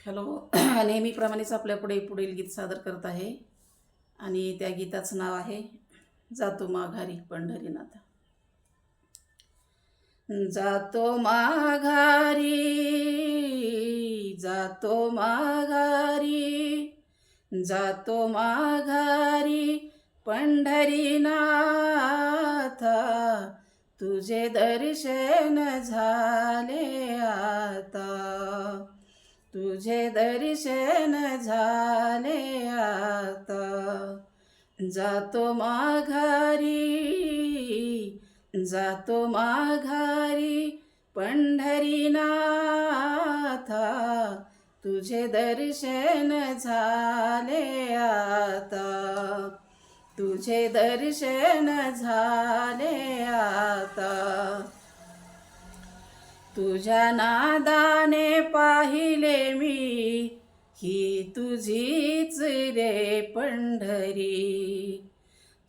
Hello. नेहमीप्रमाणेच आपल्यापुढे पुढील गीत सादर करत आहे आणि त्या गीताचं नाव आहे जातो माघारी पंढरीनाथ. जातो माघारी, जातो माघारी, जातो माघारी पंढरीनाथ, तुझे दर्शन झाले आता, तुझे दर्शन झाले आता. जातो माघारी, जातो माघारी पंढरीनाथ, तुझे दर्शन झाले आता, तुझे दर्शन झाले आता. तुझ्या नादाने पाहिले मी ही तुझीच रे पंढरी,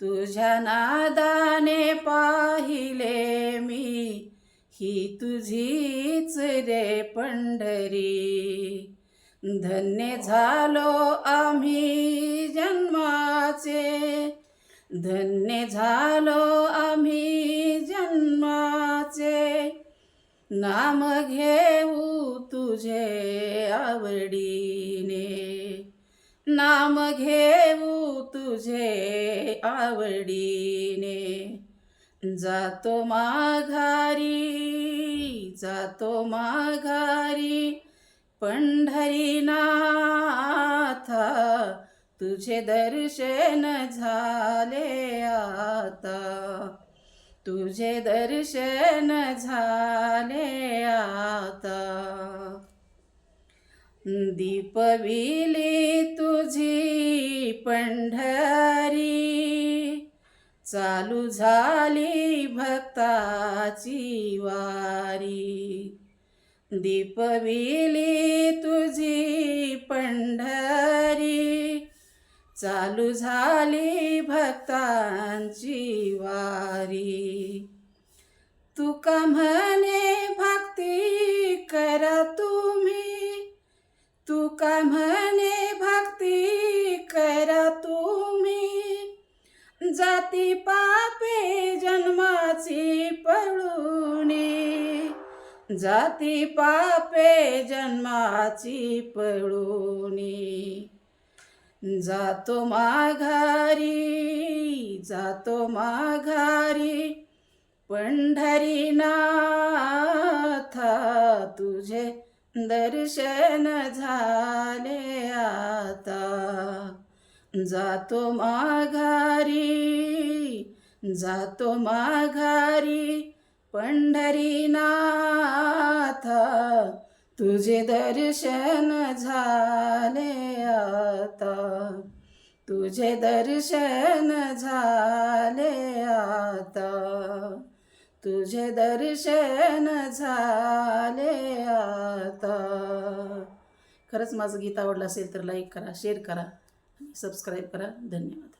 तुझ्या नादाने पाहिले मी ही तुझीच रे पंढरी. धन्य झालो आम्ही जन्माचे, धन्य झालो आम्ही जन्माचे, नाम घेऊ तुझे आवडीने, नाम घेऊ तुझे आवडीने. जातो माघारी, जातो माघारी पंढरीनाथ, तुझे दर्शन झाले आता, तुझे दर्शन झाले आता. दीपविली तुझी पंढरी, चालू झाली भक्ताची वारी. दीपविली तुझी पंढरी, चालू झाली भक्तांची वारी. तुका म्हणे भक्ती करा तुम्ही, तुका म्हणे भक्ती करा तुम्ही, जाती पापे जन्माची पळुनी, जाती पापे जन्माची पळुनी. जातो माघारी, जातो माघारी पंढरीनाथ, तुझे दर्शन झाले आता. जातो माघारी, जातो माघारी पंढरीनाथ, तुझे दर्शन झाले आता, तुझे दर्शन झाले आता, तुझे दर्शन झाले आता. खरंच माझं गीत आवडलं असेल तर लाईक करा, शेअर करा आणि सबस्क्राईब करा. धन्यवाद.